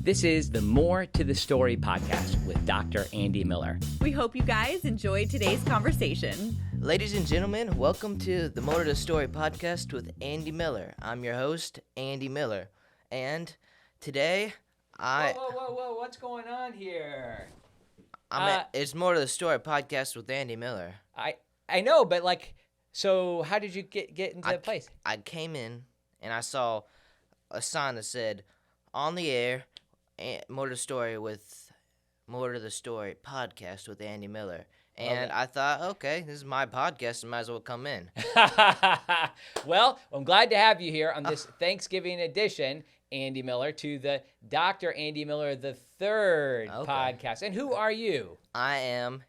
This is the More to the Story podcast with Dr. Andy Miller. We hope you guys enjoyed today's conversation. Ladies and gentlemen, welcome to the More to the Story podcast with Andy Miller. I'm your host, Andy Miller, and today Whoa, what's going on here? It's More to the Story podcast with Andy Miller. I know, but so how did you get into that place? I came in and I saw a sign that said, on the air, More to the Story podcast with Andy Miller. And I thought, okay, this is my podcast, I might as well come in. Well, I'm glad to have you here on this Thanksgiving edition, Andy Miller, to the Dr. Andy Miller the Third podcast. And who are you? I am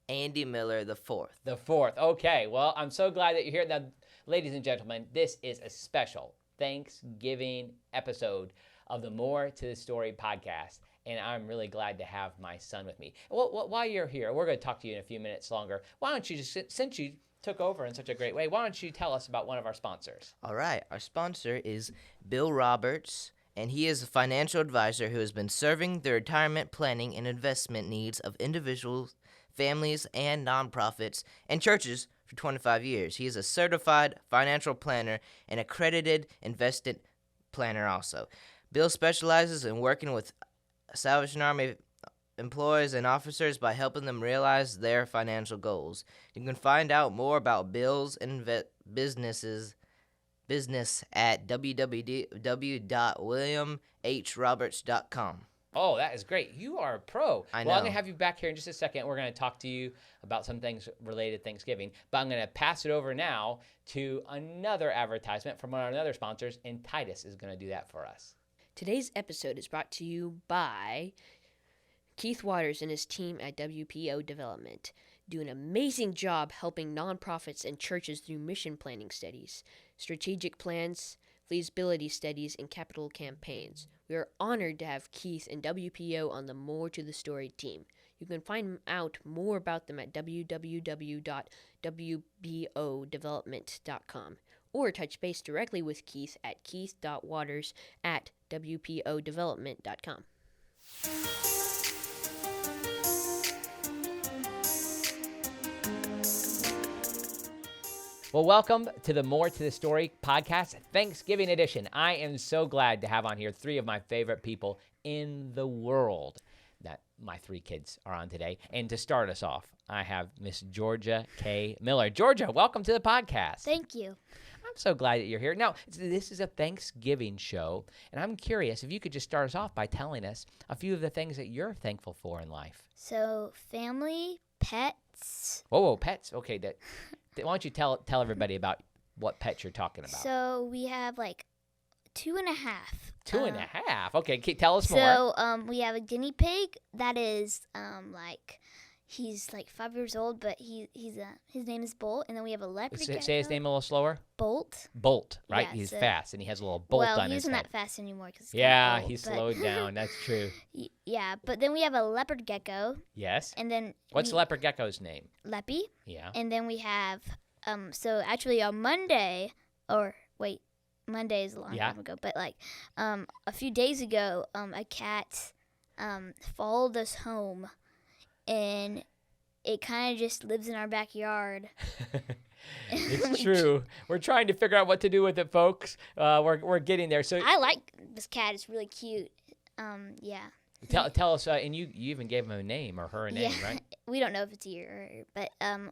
Andy Miller the Fourth. The Fourth. Okay, well, I'm so glad that you're here. Now, ladies and gentlemen, this is a special Thanksgiving episode of the More to the Story podcast. And I'm really glad to have my son with me. Well, while you're here, we're going to talk to you in a few minutes longer. Why don't you just, since you took over in such a great way, why don't you tell us about one of our sponsors? All right. Our sponsor is Bill Roberts, and he is a financial advisor who has been serving the retirement planning and investment needs of individuals, families, and nonprofits and churches for 25 years. He is a certified financial planner and accredited investment planner also. Bill specializes in working with Salvation Army employees and officers by helping them realize their financial goals. You can find out more about Bill's business at www.williamhroberts.com. Oh, that is great. You are a pro. I know. Well, I'm going to have you back here in just a second. We're going to talk to you about some things related to Thanksgiving. But I'm going to pass it over now to another advertisement from one of our other sponsors, and Titus is going to do that for us. Today's episode is brought to you by Keith Waters and his team at WPO Development. Do an amazing job helping nonprofits and churches through mission planning studies, strategic plans, feasibility studies, and capital campaigns. We are honored to have Keith and WPO on the More to the Story team. You can find out more about them at www.wpodevelopment.com or touch base directly with Keith at keith.waters@wpodevelopment.com. Well, welcome to the More to the Story podcast, Thanksgiving edition. I am so glad to have on here three of my favorite people in the world that my three kids are on today. And to start us off, I have Miss Georgia K. Miller. Georgia, welcome to the podcast. Thank you. I'm so glad that you're here. Now, this is a Thanksgiving show, and I'm curious if you could just start us off by telling us a few of the things that you're thankful for in life. So, family, pets. Whoa, pets. Okay, why don't you tell everybody about what pets you're talking about? So, we have 2.5. 2.5? Okay, tell us more. So, we have a guinea pig that is, he's 5 years old, but his name is Bolt. And then we have a leopard gecko. Say his name a little slower. Bolt. Bolt, right? Yeah, He's so, fast, and he has a little bolt on his head. Well, he isn't that fast anymore. He's slowed down. That's true. Yeah, but then we have a leopard gecko. Yes. And then what's the leopard gecko's name? Leppy. Yeah. And then we have, so actually on Monday, Monday is a long time ago, but a few days ago, a cat followed us home, and it kind of just lives in our backyard. It's true. We're trying to figure out what to do with it, folks. We're getting there. So I like this cat. It's really cute. Yeah. Tell us, and you even gave him a name or her a name, right? We don't know if it's he or her, but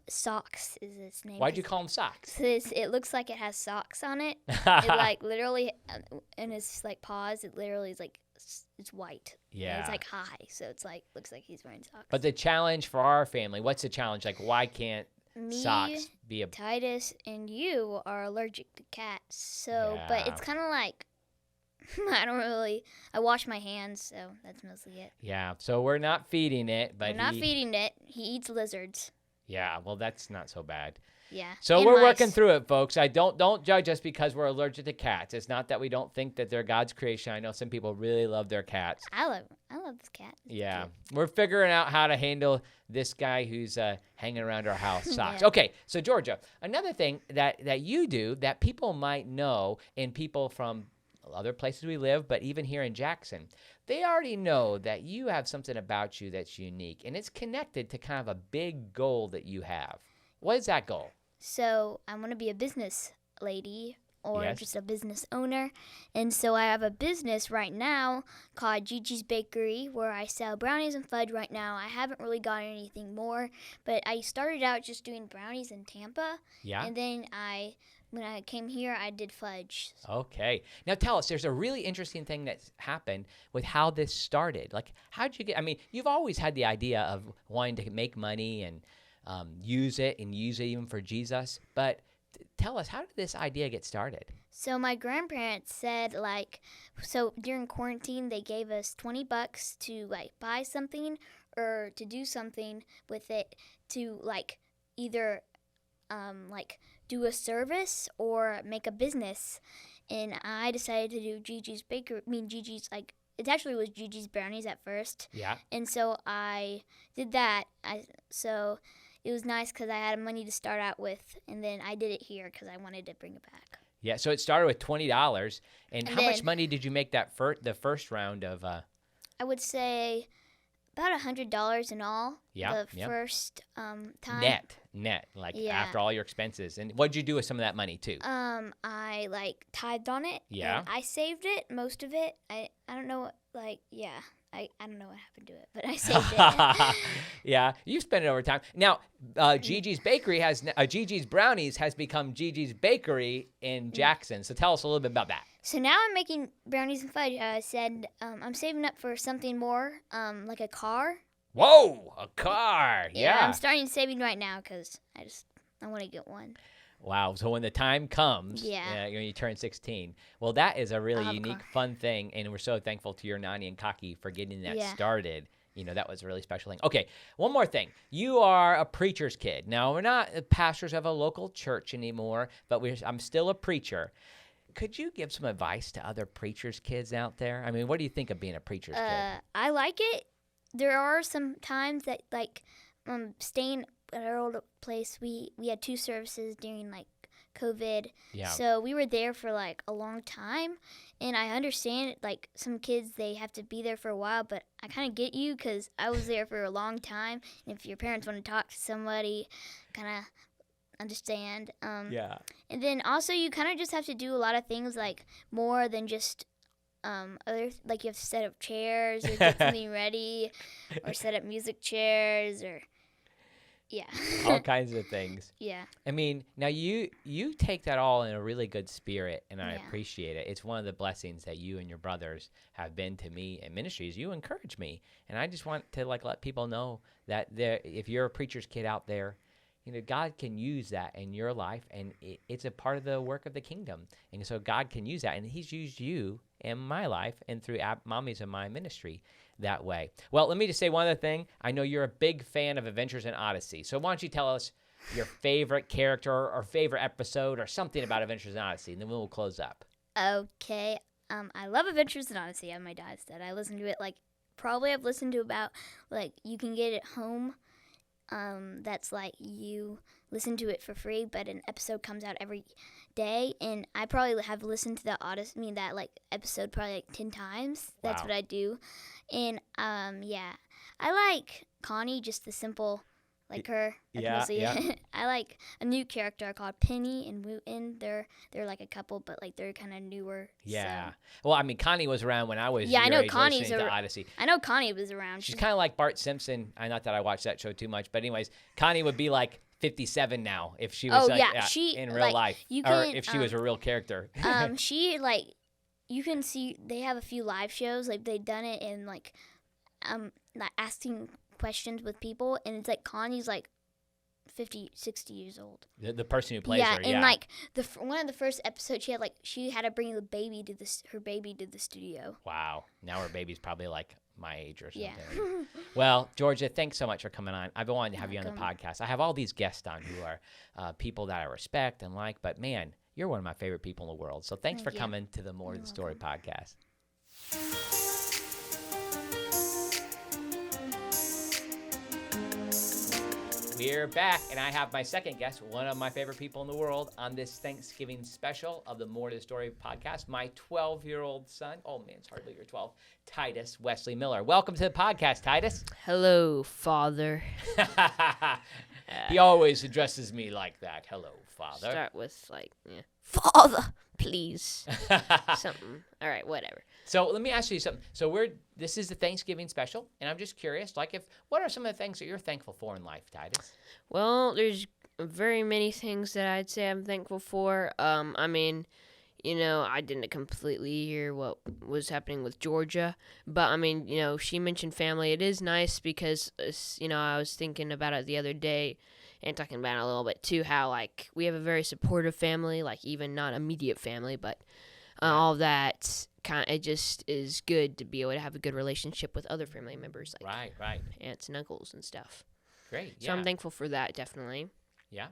Socks is its name. Why'd you call him Socks? It looks like it has socks on it. It literally, in his paws, it literally is it's white. Yeah. And it's high, so it's looks like he's wearing socks. But the challenge for our family, what's the challenge? Why can't Socks be a... Titus and you are allergic to cats, so, but it's kind of I wash my hands, so that's mostly it. Yeah, so we're not feeding it, but we're not feeding it. He eats lizards. Yeah, well, that's not so bad. Yeah. So we're working through it, folks. Don't judge us because we're allergic to cats. It's not that we don't think that they're God's creation. I know some people really love their cats. I love this cat. Yeah. We're figuring out how to handle this guy who's hanging around our house, Socks. Yeah. Okay, so Georgia, another thing that you do that people might know and people from other places we live, but even here in Jackson, they already know that you have something about you that's unique, and it's connected to kind of a big goal that you have. What is that goal? So I want to be a business lady or Yes. just a business owner. And so I have a business right now called Gigi's Bakery where I sell brownies and fudge right now. I haven't really gotten anything more, but I started out just doing brownies in Tampa. Yeah. And then when I came here, I did fudge. Okay. Now tell us, there's a really interesting thing that's happened with how this started. Like, how'd you get, I mean, you've always had the idea of wanting to make money and use it even for Jesus, but tell us, how did this idea get started? So my grandparents said, so during quarantine, they gave us $20 to, buy something or to do something with it to, either, do a service or make a business. And I decided to do Gigi's Bakery, it actually was Gigi's Brownies at first. Yeah. And so I did that. So it was nice because I had money to start out with, and then I did it here because I wanted to bring it back. Yeah, so it started with $20, and how much then- money did you make that the first round of? I would say about $100 in all. Yeah, The yeah. first time. Net, like Yeah. after all your expenses. And what'd you do with some of that money too? I tithed on it. Yeah. And I saved it, most of it. I don't know what, I don't know what happened to it, but I saved it. Yeah, you spent it over time. Now, Gigi's Bakery Gigi's Brownies has become Gigi's Bakery in Jackson. So tell us a little bit about that. So now I'm making brownies and fudge. I said I'm saving up for something more, like a car. Whoa, a car! Yeah. I'm starting saving right now because I want to get one. Wow. So when the time comes, Yeah. when you turn 16, well, that is a really I'll have a unique, car. fun thing. And we're so thankful to your Nani and Kaki for getting that Yeah. started. That was a really special thing. Okay, one more thing. You are a preacher's kid. Now, we're not pastors of a local church anymore, but I'm still a preacher. Could you give some advice to other preacher's kids out there? I mean, what do you think of being a preacher's kid? I like it. There are some times that staying at our old place, we had 2 services during COVID. Yeah. So we were there for a long time, and I understand some kids, they have to be there for a while, but I kind of get you because I was there for a long time. And if your parents want to talk to somebody, kind of understand. Yeah. And then also you kind of just have to do a lot of things more than just you have to set up chairs or get something ready or set up music chairs or All kinds of things. yeah. I mean, now you take that all in a really good spirit, and I Yeah. appreciate it. It's one of the blessings that you and your brothers have been to me in ministries. You encourage me, and I just want to let people know that if you're a preacher's kid out there, God can use that in your life, and it's a part of the work of the kingdom. And so God can use that, and He's used you in my life and through mommies in my ministry that way. Well, let me just say one other thing. I know you're a big fan of Adventures in Odyssey, so why don't you tell us your favorite character or favorite episode or something about Adventures in Odyssey, and then we'll close up. Okay. I love Adventures in Odyssey, as my dad said. I listen to it probably I've listened to about you can get it home. That's you listen to it for free, but an episode comes out every day, and I probably have listened to that episode probably 10 times. That's Wow. what I do. And I like Connie, just the simple her. That's Yeah, mostly yeah. it. I like a new character called Penny and Wooten. They're a couple, but they're kind of newer. Yeah. Well, I mean, Connie was around when I was Yeah, I your know age Connie's listening to a- Odyssey. I know Connie was around. She's kind of like Bart Simpson. Not that I watch that show too much, but anyways, Connie would be 57 now if she was Oh, yeah, she, in real life, you or can, if she was a real character. she you can see they have a few live shows they've done it in asking questions with people, and it's Connie's 50, 60 years old. The person who plays her, and one of the first episodes she had to bring her baby to the studio. Wow. Now her baby's probably my age or something. Yeah. Well, Georgia, thanks so much for coming on. I've been wanting to have you on the Welcome. podcast. I have all these guests on who are people that I respect and but man, you're one of my favorite people in the world. So thanks for Thank you. coming to the More to the Story podcast. we're back, and I have my second guest, one of my favorite people in the world, on this Thanksgiving special of the More to the Story podcast, my 12-year-old son. Oh, man, it's hard to believe you're 12. Titus Wesley Miller. Welcome to the podcast, Titus. Hello, Father. He always addresses me like that. Hello, Father. Start with, Father, please. Something. All right, whatever. So let me ask you something. So this is the Thanksgiving special, and I'm just curious, what are some of the things that you're thankful for in life, Titus? Well, there's very many things that I'd say I'm thankful for. I didn't completely hear what was happening with Georgia, but she mentioned family. It is nice because, I was thinking about it the other day and talking about it a little bit too, how we have a very supportive family, even not immediate family, but all that it just is good to be able to have a good relationship with other family members, right, aunts and uncles and stuff. Great. So I'm thankful for that, definitely. Yeah.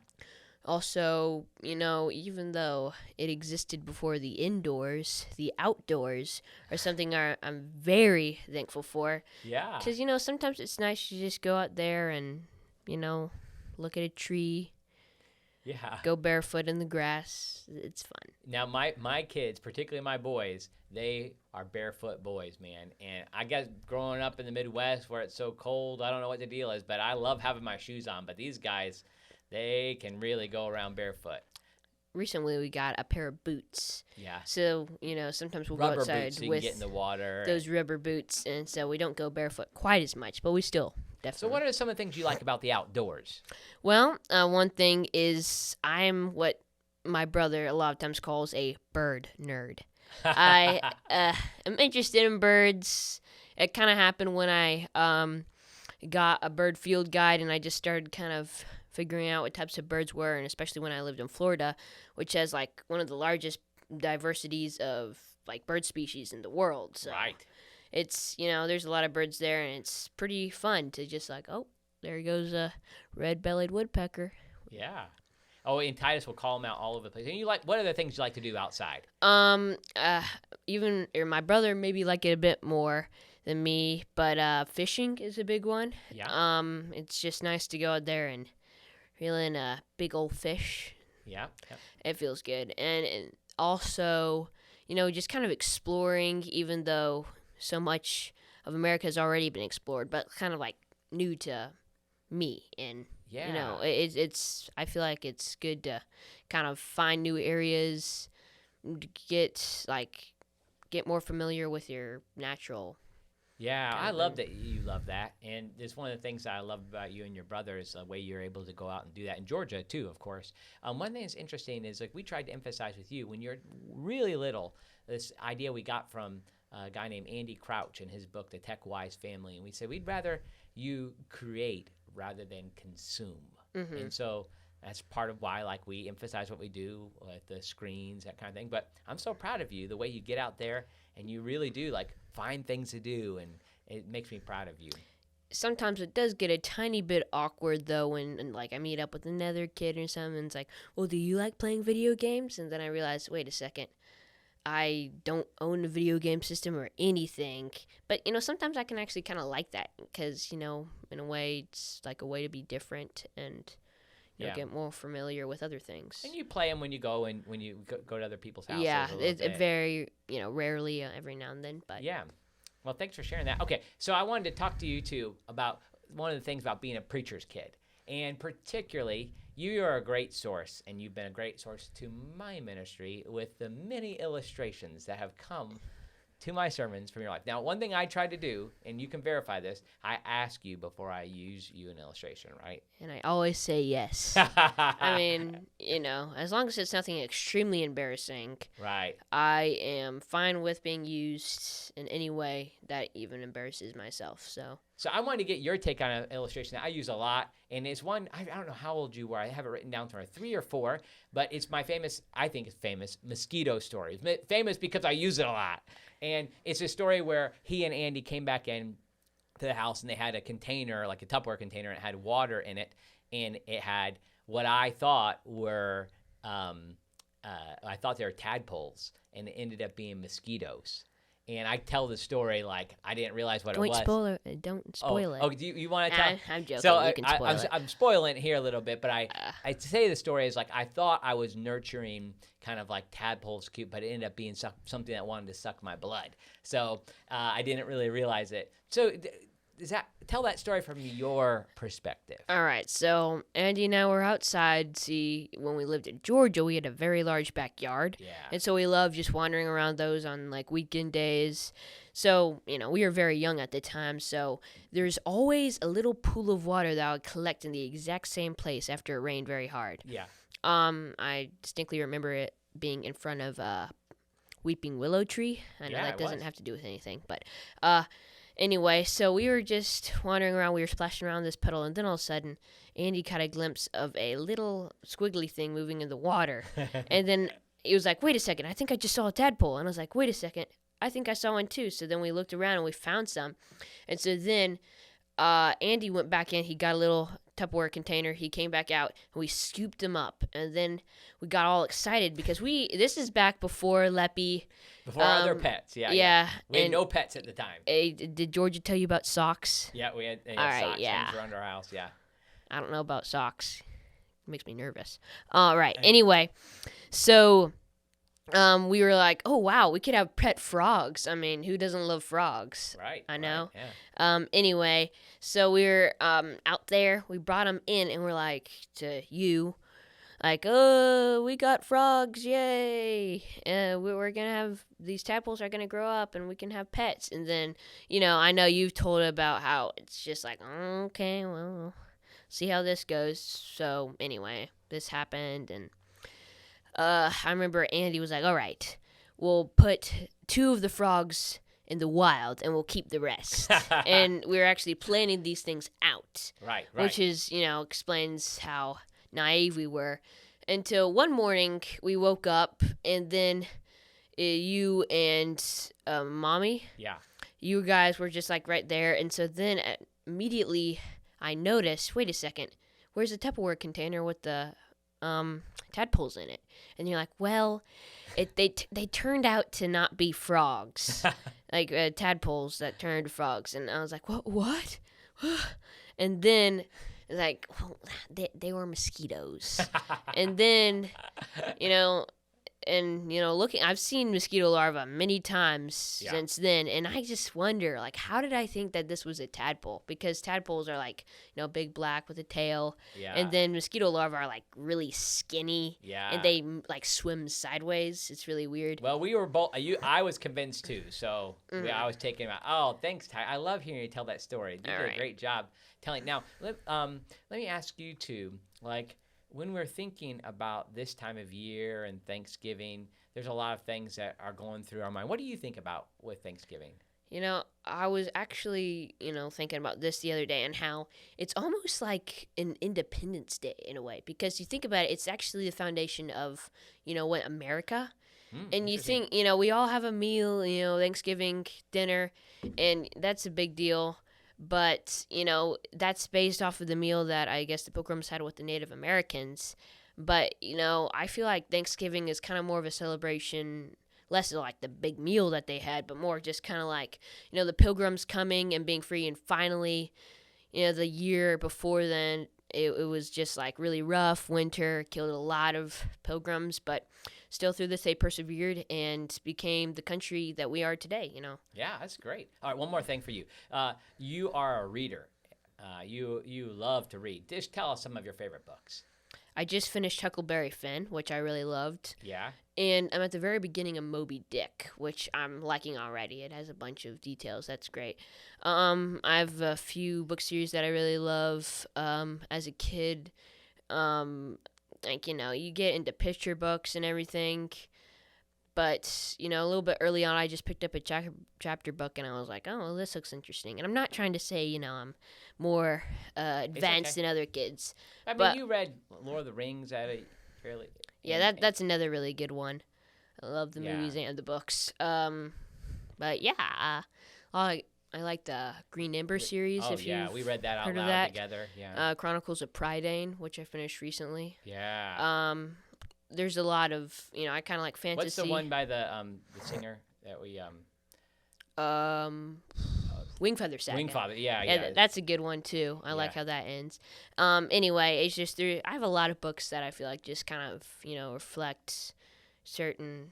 Also, even though it existed before the indoors, the outdoors are something I'm very thankful for. Yeah. Because, sometimes it's nice to just go out there and, look at a tree. Yeah. Go barefoot in the grass. It's fun. Now, my kids, particularly my boys, they are barefoot boys, man. And I guess growing up in the Midwest where it's so cold, I don't know what the deal is, but I love having my shoes on. But these guys, they can really go around barefoot. Recently, we got a pair of boots. Yeah. So, sometimes we'll Rubber go outside boots so you with can get in the water. those rubber boots, and so we don't go barefoot quite as much, but we still definitely. So what are some of the things you like about the outdoors? Well, one thing is I'm what my brother a lot of times calls a bird nerd. I am interested in birds. It kind of happened when I got a bird field guide, and I just started kind of figuring out what types of birds were, and especially when I lived in Florida, which has one of the largest diversities of bird species in the world. So Right. it's, there's a lot of birds there, and it's pretty fun to just oh, there goes a red-bellied woodpecker. Yeah. Oh, and Titus will call them out all over the place. And what are the things you like to do outside? Even my brother maybe like it a bit more than me, but fishing is a big one. Yeah. It's just nice to go out there and reel in a big old fish. Yeah. Yep. It feels good. And also, just kind of exploring, even though so much of America has already been explored, but kind of new to me. And, Yeah. it's I feel like it's good to kind of find new areas, get more familiar with your natural. Yeah, kind I of love thing. that you love that. And it's one of the things that I love about you and your brother is the way you're able to go out and do that. In Georgia, too, of course. One thing that's interesting is we tried to emphasize with you when you're really little, this idea we got from a guy named Andy Crouch in his book, The Tech Wise Family. And we said we'd rather you create rather than consume. Mm-hmm. And so that's part of why we emphasize what we do with the screens, that kind of thing. But I'm so proud of you, the way you get out there and you really do find things to do, and it makes me proud of you. Sometimes it does get a tiny bit awkward though when I meet up with another kid or something, and it's well, do you like playing video games? And then I realize, wait a second, I don't own a video game system or anything. But sometimes I can actually kind of like that because in a way it's a way to be different and get more familiar with other things. And you play them when you go and when you go to other people's houses. Yeah, a little it's bit. very rarely, every now and then. But Yeah. Well, thanks for sharing that. Okay, so I wanted to talk to you too about one of the things about being a preacher's kid, and particularly you are a great source, and you've been a great source to my ministry with the many illustrations that have come to my sermons from your life. Now, one thing I tried to do, and you can verify this, I ask you before I use you an illustration, right? And I always say yes. As long as it's nothing extremely embarrassing, Right. I am fine with being used in any way that even embarrasses myself. So I wanted to get your take on an illustration that I use a lot, and it's one, I don't know how old you were, I have it written down somewhere, 3 or 4, but it's my I think it's famous, mosquito story. It's famous because I use it a lot. And it's a story where he and Andy came back in to the house, and they had a container, a Tupperware container, and it had water in it, and it had what I thought were, they were tadpoles, and it ended up being mosquitoes. and I tell the story like I didn't realize what it was. Don't spoil it. Oh, do you want to tell? I'm joking. So you can spoil it. I'm spoiling it here a little bit, but I say the story is like I thought I was nurturing kind of like tadpoles cute, but it ended up being something that wanted to suck my blood. So I didn't really realize it. So tell that story from your perspective. All right, so Andy and I were outside. When we lived in Georgia, we had a very large backyard. Yeah. And so we loved just wandering around those on like weekend days. So, we were very young at the time, so there's always a little pool of water that would collect in the exact same place after it rained very hard. Yeah. I distinctly remember it being in front of a weeping willow tree. I know that doesn't have to do with anything, but anyway, so we were just wandering around. We were splashing around this puddle, and then all of a sudden, Andy caught a glimpse of a little squiggly thing moving in the water. And then he was like, wait a second, I think I just saw a tadpole. And I was like, wait a second, I think I saw one too. So then we looked around and we found some. And so then Andy went back in. He got a little Tupperware container. He came back out, and we scooped them up. And then we got all excited because this is back before Leppy. Before other pets, yeah. We had no pets at the time. Did Georgia tell you about socks? Yeah, we had right, socks. yeah. Things around our house, yeah. I don't know about socks. It makes me nervous. All right. Anyway, so we were like, oh, wow, we could have pet frogs. I mean, who doesn't love frogs? Right. I know. Right, yeah. Anyway, so we were out there. We brought them in, and we're like to you. Like, oh, we got frogs, yay. We're going to have, these tadpoles are going to grow up and we can have pets. And then, I know you've told about how it's just like, okay, well, see how this goes. So anyway, this happened. And I remember Andy was like, all right, we'll put 2 of the frogs in the wild and we'll keep the rest. And we were actually planning these things out. Right. Which is, explains how naive we were, until one morning we woke up, and then you and Mommy, you guys were just like right there. And so then immediately I noticed, wait a second, where's the Tupperware container with the tadpoles in it? And you're like, well, they turned out to not be frogs, like tadpoles that turned frogs. And I was like, what? And then like, well, they were mosquitoes. And then, looking, I've seen mosquito larvae many times since then, and I just wonder, like, how did I think that this was a tadpole? Because tadpoles are like, big black with a tail, and then mosquito larvae are like really skinny, and they like swim sideways. It's really weird. Well, we were both. I was convinced too, so I was taking him out. Oh, thanks, Ty. I love hearing you tell that story. You did a great job telling. Now, let me ask you two, like, when we're thinking about this time of year and Thanksgiving, there's a lot of things that are going through our mind. What do you think about with Thanksgiving? I was actually, thinking about this the other day, and how it's almost like an Independence Day in a way, because you think about it, it's actually the foundation of, what, America. And you think, we all have a meal, Thanksgiving dinner, and that's a big deal. But, that's based off of the meal that I guess the Pilgrims had with the Native Americans. But, I feel like Thanksgiving is kind of more of a celebration, less of like the big meal that they had, but more just kind of like, the Pilgrims coming and being free. And finally, the year before then, it was just like really rough winter, killed a lot of Pilgrims, but still through this they persevered and became the country that we are today, Yeah, that's great. All right, one more thing for you. You are a reader. You love to read. Just tell us some of your favorite books. I just finished Huckleberry Finn, which I really loved. Yeah. And I'm at the very beginning of Moby Dick, which I'm liking already. It has a bunch of details. That's great. I have a few book series that I really love. As a kid, you get into picture books and everything. But, a little bit early on, I just picked up a chapter book, and I was like, oh, well, this looks interesting. And I'm not trying to say, I'm more advanced than other kids. I mean, you read Lord of the Rings at a fairly... Yeah, that's another really good one. I love the movies and the books. But, yeah, I like the Green Ember series. Oh, yeah, we read that out loud together. Yeah. Chronicles of Prydain, which I finished recently. Yeah. There's a lot of, I kind of like fantasy. What's the one by the singer that we Wing Feather Saga. Wing Feather, yeah. That's a good one too. I like how that ends. Anyway, it's just I have a lot of books that I feel like just kind of reflect certain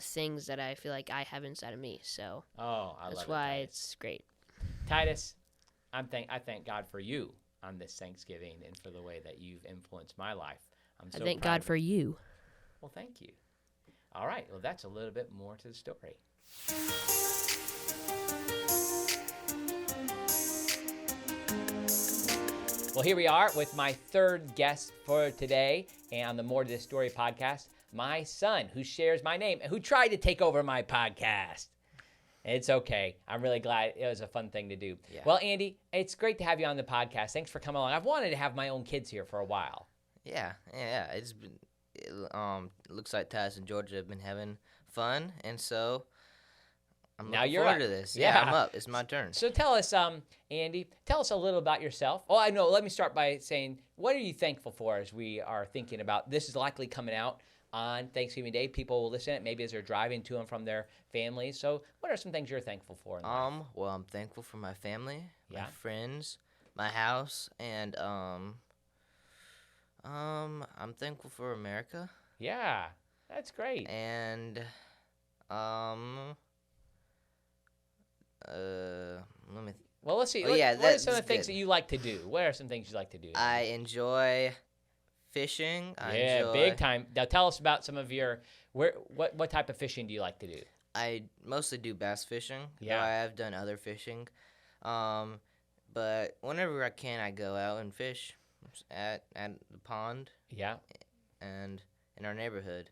things that I feel like I have inside of me. So that's why it's great. Titus, I thank God for you on this Thanksgiving and for the way that you've influenced my life. I thank God for you. Well, thank you. All right. Well, that's a little bit more to the story. Well, here we are with my third guest for today and on the More to This Story podcast, my son, who shares my name and who tried to take over my podcast. It's okay. I'm really glad. It was a fun thing to do. Yeah. Well, Andy, it's great to have you on the podcast. Thanks for coming along. I've wanted to have my own kids here for a while. Yeah. It's been. It looks like Titus and Georgia have been having fun, and so I'm looking forward to this. Yeah, I'm up. It's my turn. So tell us, Andy, tell us a little about yourself. Oh, I know. Let me start by saying, what are you thankful for as we are thinking about this is likely coming out on Thanksgiving Day? People will listen to it maybe as they're driving to and from their families. So what are some things you're thankful for in life? Well, I'm thankful for my family, my friends, my house, and I'm thankful for America. Yeah, that's great. And let me. Well, let's see. What are some of the things that you like to do? What are some things you like to do? I enjoy fishing. Big time. Now tell us about some of your what type of fishing do you like to do? I mostly do bass fishing. Yeah. Though I have done other fishing. But whenever I can, I go out and fish at the pond. Yeah. And in our neighborhood,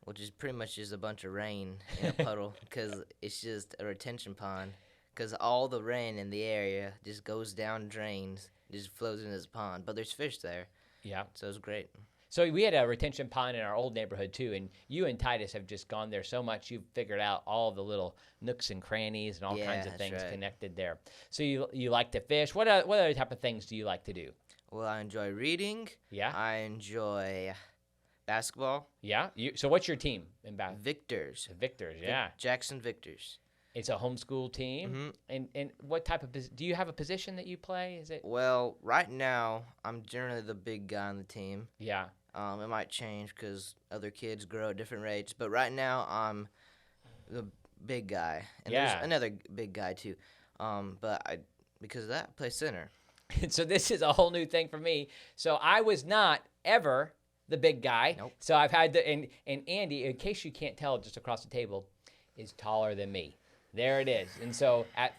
which is pretty much just a bunch of rain in a puddle, because it's just a retention pond. Because all the rain in the area just goes down drains, just flows into this pond. But there's fish there. Yeah. So it's great. So we had a retention pond in our old neighborhood too, and you and Titus have just gone there so much. You've figured out all the little nooks and crannies and all kinds of things connected there. So you like to fish. What other type of things do you like to do? Well, I enjoy reading. Yeah. I enjoy basketball. Yeah. So what's your team in basketball? Victors. Victors. Yeah. Jackson Victors. It's a homeschool team. Mm-hmm. And what type of do you have a position that you play? Is it? Well, right now I'm generally the big guy on the team. Yeah. It might change because other kids grow at different rates, but right now I'm the big guy, and there's another big guy too. But because of that, I play center. So this is a whole new thing for me. So I was not ever the big guy. Nope. So I've had and Andy, in case you can't tell, just across the table, is taller than me. There it is. And so at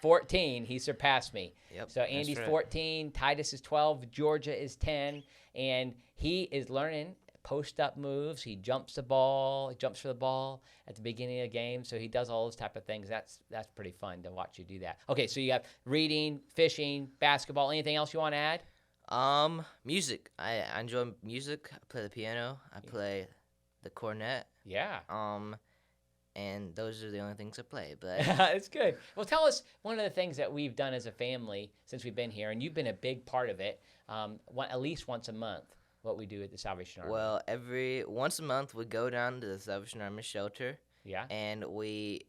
14, he surpassed me. Yep, so Andy's 14, Titus is 12, Georgia is 10, and he is learning post-up moves. He jumps for the ball at the beginning of the game. So he does all those type of things. That's pretty fun to watch you do that. Okay, so you have reading, fishing, basketball. Anything else you want to add? Music. I enjoy music. I play the piano. I play the cornet. Yeah. And those are the only things I play. But it's good. Well, tell us one of the things that we've done as a family since we've been here, and you've been a big part of it. At least once a month, what we do at the Salvation Army. Well, once a month we go down to the Salvation Army shelter. Yeah. And we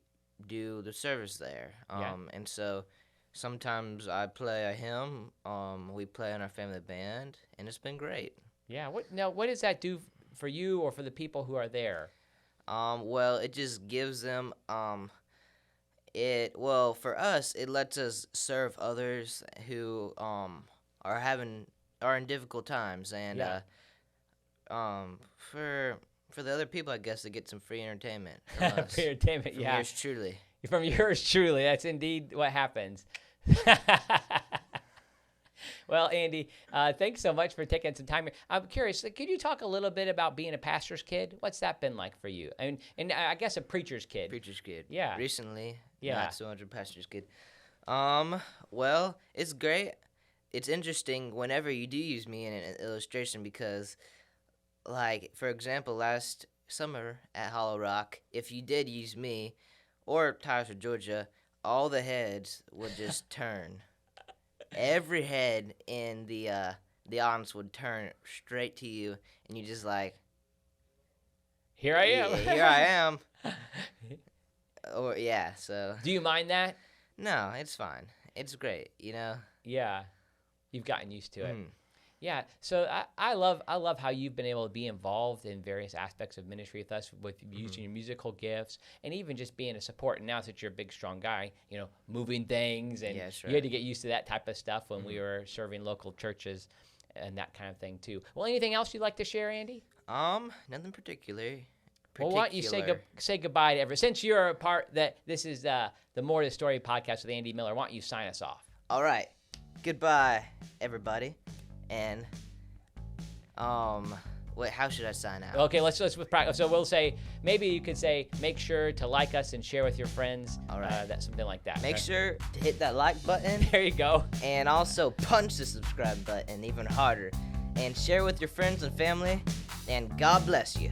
do the service there. Yeah. And so sometimes I play a hymn. We play in our family band, and it's been great. Yeah. What does that do for you or for the people who are there? Well, it just gives them, for us, it lets us serve others who, are in difficult times, and, for the other people, I guess, they get some free entertainment from us. Free entertainment, from yours truly. From yours truly, that's indeed what happens. Well, Andy, thanks so much for taking some time here. I'm curious, could you talk a little bit about being a pastor's kid? What's that been like for you? And I guess a preacher's kid. Preacher's kid. Yeah. Recently. Yeah. Not so much a pastor's kid. Well, it's great. It's interesting whenever you do use me in an illustration because, like, for example, last summer at Hollow Rock, if you did use me or Titus or Georgia, all the heads would just turn. Every head in the audience would turn straight to you, and you just like, here I am. Here I am. Or yeah, so Do you mind that? no, it's fine. It's great, Yeah, you've gotten used to it. Mm. Yeah, so I love how you've been able to be involved in various aspects of ministry with us, with using your musical gifts, and even just being a support. And now that you're a big, strong guy, moving things, and Yeah, sure. you had to get used to that type of stuff when we were serving local churches and that kind of thing too. Well, anything else you'd like to share, Andy? Nothing particular. Well, why don't you say goodbye to everyone? Since you're a part that this is the More to the Story podcast with Andy Miller, why don't you sign us off? All right. Goodbye, everybody. And wait, how should I sign out? Okay, let's practice. So we'll say, maybe you could say, make sure to like us and share with your friends. All right. That's something like that. Make right? sure to hit that like button There you go. and also punch the subscribe button even harder. And share with your friends and family. And God bless you.